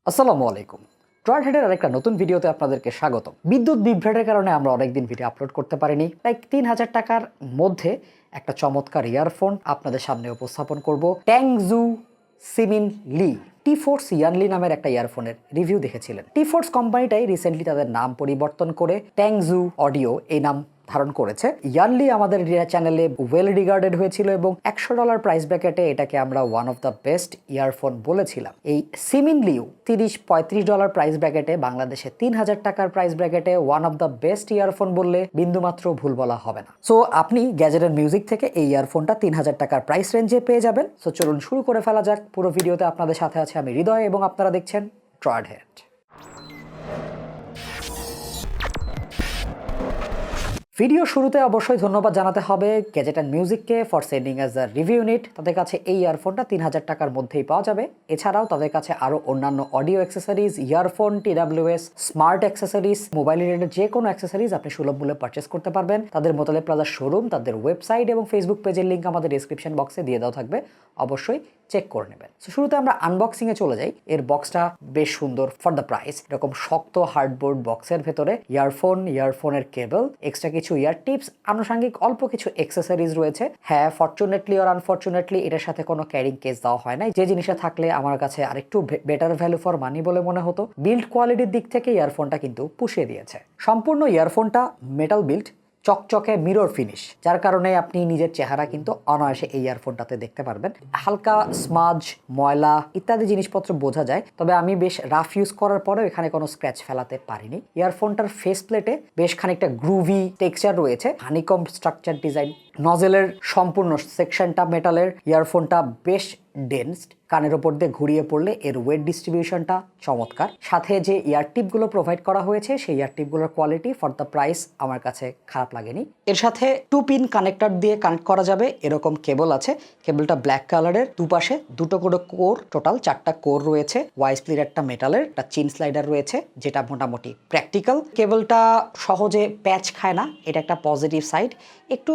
আসসালামু আলাইকুম। ড্রয়েড হেডের আরেকটা নতুন ভিডিওতে আপনাদেরকে স্বাগত। বিদ্যুৎ বিভ্রাটের কারণে আমরা অনেকদিন ভিডিও আপলোড করতে পারিনি। লাইক ৩,০০০ টাকার মধ্যে একটা চমৎকার ইয়ারফোন আপনাদের সামনে উপস্থাপন করব। ট্যাংজু সিমিন লি টি4 ইয়ানলি নামের একটা ইয়ারফোনের রিভিউ দেখেছিলেন। টি4 কোম্পানিটাই রিসেন্টলি তাদের নাম পরিবর্তন করে ট্যাংজু অডিও এই নাম ধারণ করেছে। ইয়ানলি আমাদের চ্যানেলে ওয়েল রিগার্ডেড হয়েছিল এবং $100 প্রাইস ব্র্যাকেটে এটাকে আমরা one of the best earphone বলেছিলাম। এই সিমিন লিও $30-35 প্রাইস ব্র্যাকেটে বাংলাদেশে ৩,০০০ টাকার প্রাইস ব্র্যাকেটে one of the best earphone বললে বিন্দুমাত্র ভুল বলা হবে না। সো আপনি গ্যাজেট এন্ড মিউজিক থেকে এই ইয়ারফোনটা ৩,০০০ টাকার প্রাইস রেঞ্জে পেয়ে যাবেন। সো চলুন শুরু করে ফেলা যাক। পুরো ভিডিওতে আপনাদের সাথে আছে আমি হৃদয় এবং আপনারা দেখছেন ড্রয়েড হেড। ভিডিও শুরুতে অবশ্যই ধন্যবাদ জানাতে হবে গ্যাজেট অ্যান্ড মিউজিককে for sending as a review unit. তাদের কাছে এই ইয়ারফোনটা ৩,০০০ টাকার মধ্যেই পাওয়া যাবে। এছাড়াও তাদের কাছে আরও অন্যান্য audio accessories, earphone, TWS, smart accessories, mobile related যে কোনো অ্যাক্সেসরিজ আপনি সুলভ মূল্যে পারচেস করতে পারবেন। তাদের মোতালেব প্লাজার শোরুম, তাদের ওয়েবসাইট এবং ফেসবুক পেজের লিঙ্ক আমাদের ডিসক্রিপশন বক্সে দিয়ে দেওয়া থাকবে, অবশ্যই চেক করে নেবেন। সো শুরুতে আমরা আনবক্সিংয়ে চলে যাই। এর বক্সটা বেশ সুন্দর ফর দ্য প্রাইস। এরকম শক্ত হার্ডবোর্ড বক্সের ভেতরে ইয়ারফোনের কেবল, এক্সট্রা কিছু ইয়ার টিপস, আনুষঙ্গিক অল্প কিছু অ্যাক্সেসরিজ রয়েছে। হ্যাঁ, ফরচুনেটলি অর আনফরচুনেটলি এটার সাথে কোনো ক্যারিং কেস দেওয়া হয় না, যে জিনিসটা থাকলে আমার কাছে আরেকটু বেটার ভ্যালু ফর মানি বলে মনে হতো। বিল্ড কোয়ালিটির দিক থেকে ইয়ারফোনটা কিন্তু পুষিয়ে দিয়েছে। সম্পূর্ণ ইয়ারফোনটা মেটাল বিল্ড, চকচকে মিরর ফিনিশ, যার কারণে আপনি নিজের চেহারা কিন্তু অনায়াসে এই ইয়ারফোনটাতে দেখতে পারবেন। হালকা স্মাজ, ময়লা ইত্যাদি জিনিসপত্র বোঝা যায়, তবে আমি বেশ রাফ ইউজ করার পরেও এখানে কোনো স্ক্র্যাচ ফেলাতে পারিনি। ইয়ারফোনটার ফেস প্লেটে বেশ খানিকটা গ্রুভি টেক্সচার রয়েছে, হানিকম স্ট্রাকচার ডিজাইন। নজেলের সম্পূর্ণ সেকশনটা মেটালের। ইয়ারফোনটা বেশ ডেন্স, কানের ওপর দিয়ে ঘুরিয়ে পড়লে এর ওয়েট ডিস্ট্রিবিউশনটা চমৎকার। সাথে যে ইয়ার টিপগুলো প্রোভাইড করা হয়েছে সেই ইয়ার টিপগুলোর কোয়ালিটি ফর দ্য প্রাইস আমার কাছে খারাপ লাগেনি। এর সাথে 2 পিন কানেক্টর দিয়ে কানেক্ট করা যাবে এরকম কেবল আছে। কেবলটা ব্ল্যাক কালারের, দুপাশে দুটো করে কোর, টোটাল 4টা কোর রয়েছে। ওয়াই স্প্লিটারটা মেটালের, একটা চিন স্লাইডার রয়েছে যেটা মোটামুটি প্র্যাকটিক্যাল। কেবলটা সহজে প্যাচ খায় না, এটা একটা পজিটিভ সাইড। একটু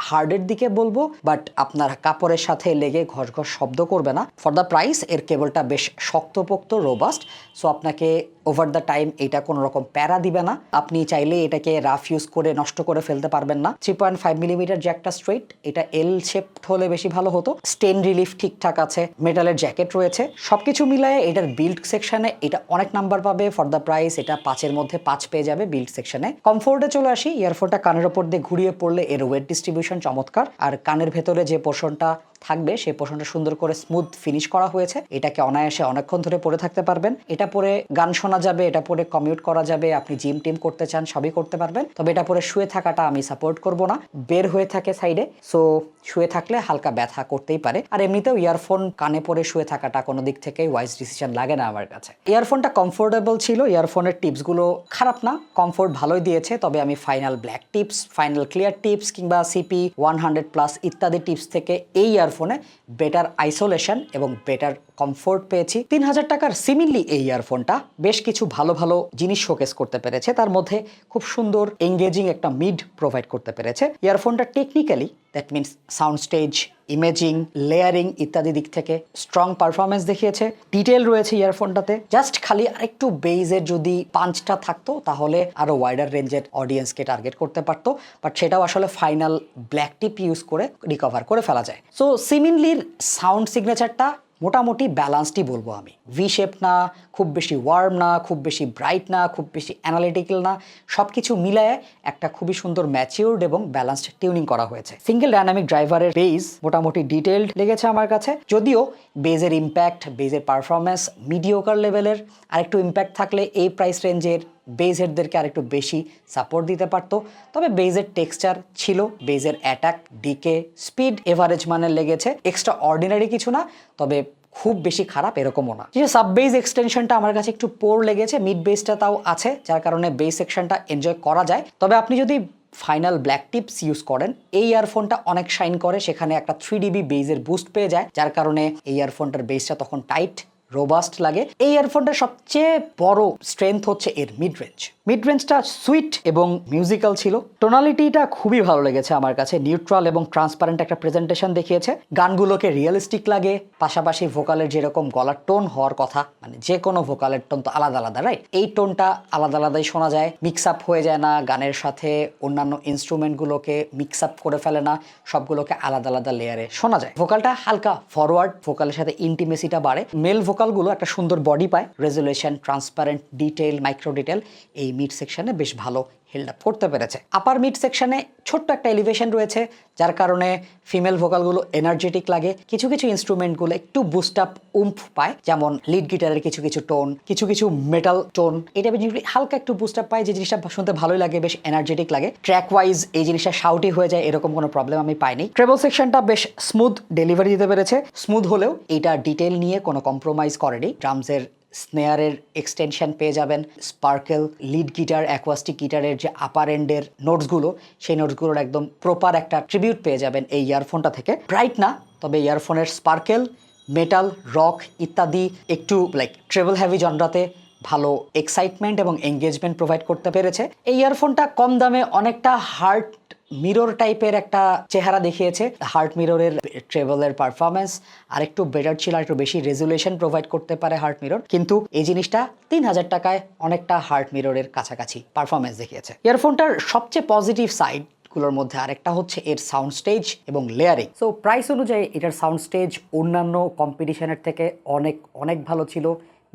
হার্ডের দিকে বলবো, বাট আপনার কাপড়ের সাথে লেগে ঘস ঘস শব্দ করবে না। ফর দ্য প্রাইস এর কেবলটা বেশ শক্তপোক্ত, রোবাস্ট। সো আপনাকে ওভার দ্য টাইম এটা কোনো রকম প্যারা দিবে না। আপনি চাইলে এটাকে রাফ ইউজ করে নষ্ট করে ফেলতে পারবেন না। 3.5 মিলিমিটার জ্যাকটা স্ট্রেট, এটা এল শেপড হলে বেশি ভালো হতো। স্টেন রিলিফ ঠিকঠাক আছে, মেটালের জ্যাকেট রয়েছে। সবকিছু মিলায়ে এটার বিল্ড সেকশনে এটা অনেক নাম্বার পাবে। ফর দ্য প্রাইস এটা 5-এর মধ্যে 5 পেয়ে যাবে বিল্ড সেকশনে। কমফোর্টে চলে আসি। ইয়ারফোনটা কানের ওপর দিয়ে ঘুরিয়ে পড়লে এর ওয়েট ডিস্ট্রিবিউশন চমৎকার, আর কানের ভেতরে যে পোর্শনটা থাকবে সেই পোর্শনটা সুন্দর করে স্মুথ ফিনিশ করা হয়েছে। এটাকে অনায়াসে অনেকক্ষণ ধরে পরে থাকতে পারবেন। এটা পরে গান শোনা যাবে, এটা পরে কমিউট করা যাবে, আপনি জিম টিম করতে চান সবই করতে পারবেন। তবে এটা পরে শুয়ে থাকাটা আমি সাপোর্ট করব না, বের হয়ে থাকে সাইডে। সো শুয়ে থাকলে হালকা ব্যথা করতেই পারে। আর এমনিতেও ইয়ারফোন কানে পরে শুয়ে থাকাটা কোনো দিক থেকেই ওয়াইজ ডিসিশন লাগে না আমার কাছে। ইয়ারফোনটা কমফোর্টেবল ছিল, ইয়ারফোনের টিপসগুলো খারাপ না, কমফোর্ট ভালোই দিয়েছে। তবে আমি final black tips, final clear tips কিংবা CP 100+ ইত্যাদি টিপস থেকে এই ইয়ারফোনে বেটার আইসোলেশন এবং বেটার কমফোর্ট পেয়েছি। ৩,০০০ টাকার সিমিনলি এই ইয়ারফোনটা বেশ কিছু ভালো ভালো জিনিস শোকেস করতে পেরেছে। তার মধ্যে খুব সুন্দর এঙ্গেজিং একটা মিড প্রোভাইড করতে পেরেছে। ইয়ারফোনটা technically, that means sound stage, imaging, layering ইত্যাদি দিক থেকে স্ট্রং পারফরমেন্স দেখিয়েছে। ডিটেল রয়েছে ইয়ারফোনটাতে। জাস্ট খালি আরেকটু বেইজের যদি পাঞ্চটা থাকতো তাহলে আরো ওয়াইডার রেঞ্জের অডিয়েন্সকে টার্গেট করতে পারতো, বাট সেটাও আসলে ফাইনাল ব্ল্যাক টিপ ইউজ করে রিকভার করে ফেলা যায়। সো সিমিনলির সাউন্ড সিগনেচারটা মোটামুটি ব্যালান্সডই বলবো আমি। ভি শেপ না, খুব বেশি ওয়ার্ম না, খুব বেশি ব্রাইট না, খুব বেশি অ্যানালিটিক্যাল না, সব কিছু মিলায়ে একটা খুবই সুন্দর ম্যাচিউরড এবং ব্যালান্সড টিউনিং করা হয়েছে। সিঙ্গেল ডাইনামিক ড্রাইভারের বেজ মোটামুটি ডিটেইলড লেগেছে আমার কাছে। যদিও বেজের ইম্প্যাক্ট, বেজের পারফরমেন্স মিডিওকার লেভেলের, আরেকটু ইম্প্যাক্ট থাকলে এই প্রাইস রেঞ্জের বেজ হেডদেরকে আরেকটু বেশি সাপোর্ট দিতে পারতো। তবে বেজের টেক্সচার ছিল, বেজের অ্যাটাক, ডিকে, স্পিড এভারেজ মানের লেগেছে। এক্সট্রা অর্ডিনারি কিছু না, তবে খুব বেশি খারাপ এরকমও না। যে সাব বেস এক্সটেনশনটা আমার কাছে একটু পোর লেগেছে, মিড বেসটা তাও আছে, যার কারণে বেস সেকশনটা এনজয় করা যায়। তবে আপনি যদি ফাইনাল ব্ল্যাক টিপস ইউজ করেন, এই ইয়ারফোনটা অনেক শাইন করে। সেখানে একটা 3 dB বেজের বুস্ট পেয়ে যায়, যার কারণে এই ইয়ারফোনটার বেসটা তখন টাইট রোবাস্ট লাগে। এই ইয়ারফোনটার সবচেয়ে বড় স্ট্রেংথ হচ্ছে এর মিড রেঞ্জটা সুইট এবং মিউজিক্যাল ছিল। টোনালিটিটা খুবই ভালো লেগেছে আমার কাছে, নিউট্রাল এবং ট্রান্সপারেন্ট একটা প্রেজেন্টেশন দেখিয়েছে। গানগুলোকে রিয়েলিস্টিক লাগে, পাশাপাশি ভোকালের যেরকম গলার টোন হওয়ার কথা, মানে যে কোনো ভোকালের টোন তো আলাদা আলাদা, রাইট? এই টোনটা আলাদা আলাদাই শোনা যায়, মিক্স আপ হয়ে যায় না, গানের সাথে অন্যান্য ইনস্ট্রুমেন্টগুলোকে মিক্স আপ করে ফেলে না, সবগুলোকে আলাদা আলাদা লেয়ারে শোনা যায়। ভোকালটা হালকা ফরওয়ার্ড, ভোকালের সাথে ইন্টিমেসিটা বাড়ে। মেল ভোকালগুলো একটা সুন্দর বডি পায়, resolution, transparent, detail, micro detail এই মিড সেকশনে বেশ ভালো হেল্ড আপ করতে পেরেছে। আপার মিড সেকশনে ছোট্ট একটা এলিভেশন রয়েছে, যার কারণে ফিমেল ভোকালগুলো এনার্জেটিক লাগে। কিছু কিছু ইনস্ট্রুমেন্টগুলো একটু বুস্ট আপ উম্ফ পায়, যেমন লিড গিটারের কিছু কিছু টোন, কিছু মেটাল টোন, এটা হালকা একটু বুস্ট আপ পায়, যে জিনিসটা শুনতে ভালোই লাগে, বেশ এনার্জেটিক লাগে। ট্র্যাক ওয়াইজ এই জিনিসটা শাউটি হয়ে যায়, এরকম কোনো প্রবলেম আমি পাইনি। ট্রেবল সেকশনটা বেশ স্মুথ ডেলিভারি দিতে পেরেছে। স্মুথ হলেও এটা ডিটেল নিয়ে কোনো কম্প্রোমাইজ করেনি। ড্রামসের স্নেয়ারের এক্সটেনশন পেয়ে যাবেন, স্পার্কেল, লিড গিটার, অ্যাকোয়াস্টিক গিটারের যে আপার এন্ডের নোটসগুলো, সেই নোটসগুলোর একদম প্রপার একটা ট্রিবিউট পেয়ে যাবেন এই ইয়ারফোনটা থেকে। ব্রাইট না, তবে ইয়ারফোনের স্পার্কেল, মেটাল, রক ইত্যাদি একটু লাইক ট্রেবল হ্যাভি জনরাতে ভালো এক্সাইটমেন্ট এবং এঙ্গেজমেন্ট প্রোভাইড করতে পেরেছে। এই ইয়ারফোনটা কম দামে অনেকটা হার্ট মিরর টাইপের একটা চেহারা দেখিয়েছে। হার্ট মিররের ট্রেবলের পারফরমেন্স আর একটু বেটার ছিল, আর একটু বেশি রেজুলেশন প্রোভাইড করতে পারে হার্ট মিরর, কিন্তু এই জিনিসটা 3000 টাকায় অনেকটা হার্ট মিররের কাছাকাছি পারফরমেন্স দেখিয়েছে। ইয়ারফোনটার সবচেয়ে পজিটিভ সাইড গুলোর মধ্যে আরেকটা হচ্ছে এর সাউন্ড স্টেজ এবং লেয়ারিং। সো প্রাইস অনুযায়ী এটার সাউন্ড স্টেজ অন্যান্য কম্পিটিশনের থেকে অনেক অনেক ভালো ছিল।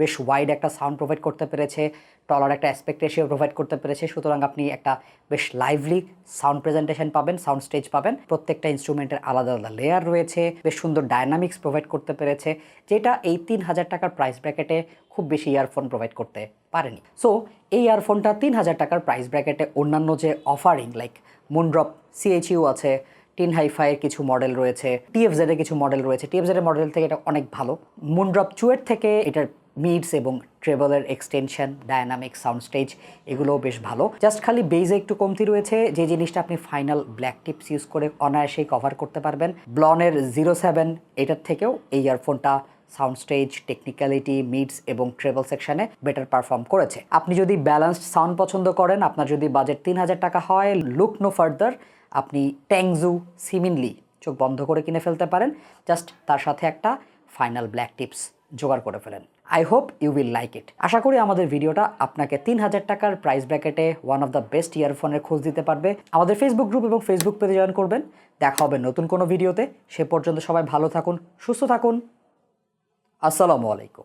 বেশ ওয়াইড একটা সাউন্ড প্রোভাইড করতে পেরেছে, টলার একটা অ্যাসপেক্ট রেশিও প্রোভাইড করতে পেরেছে। সুতরাং আপনি একটা বেশ লাইভলি সাউন্ড প্রেজেন্টেশন পাবেন, সাউন্ড স্টেজ পাবেন। প্রত্যেকটা ইনস্ট্রুমেন্টের আলাদা আলাদা লেয়ার রয়েছে, বেশ সুন্দর ডায়নামিক্স প্রোভাইড করতে পেরেছে, যেটা এই 3000 টাকার প্রাইস ব্র্যাকেটে খুব বেশি ইয়ারফোন প্রোভাইড করতে পারেনি। সো এই ইয়ারফোনটা 3000 টাকার প্রাইস ব্র্যাকেটে অন্যান্য যে অফারিং লাইক মুনড্রপ সিএইচইউ আছে, টিন হাইফাইয়ের কিছু মডেল রয়েছে, টিএফজেড এর কিছু মডেল রয়েছে, টিএফজেড এর মডেল থেকে এটা অনেক ভালো। মুনড্রপ চুয়ের থেকে এটার মিডস এবং ট্রেবলের এক্সটেনশন, ডায়নামিক, সাউন্ড স্টেজ এগুলোও বেশ ভালো। জাস্ট খালি বেজে একটু কমতি রয়েছে, যে জিনিসটা আপনি ফাইনাল ব্ল্যাক টিপস ইউজ করে অনায়াসেই কভার করতে পারবেন। ব্লনের 07 এটার থেকেও এই ইয়ারফোনটা সাউন্ড স্টেজ, টেকনিক্যালিটি, মিডস এবং ট্রেবল সেকশনে বেটার পারফর্ম করেছে। আপনি যদি ব্যালেন্সড সাউন্ড পছন্দ করেন, আপনার যদি বাজেট 3000 টাকা হয়, লুক নো ফার্দার, আপনি ট্যাংজু শিমিন লি চোখ বন্ধ করে কিনে ফেলতে পারেন। জাস্ট তার সাথে একটা ফাইনাল ব্ল্যাক টিপস জোগাড় করে ফেলেন। I hope you will like it. আশা করি আমাদের ভিডিওটা আপনাকে 3000 টাকার প্রাইস ব্র্যাকেটে ওয়ান অফ দ্য বেস্ট ইয়ারফোনের খোঁজ দিতে পারবে। আমাদের ফেসবুক গ্রুপ এবং ফেসবুক পেজে জয়েন করবেন। দেখা হবে নতুন কোনো ভিডিওতে। সে পর্যন্ত সবাই ভালো থাকুন, সুস্থ থাকুন। আসসালামু আলাইকুম।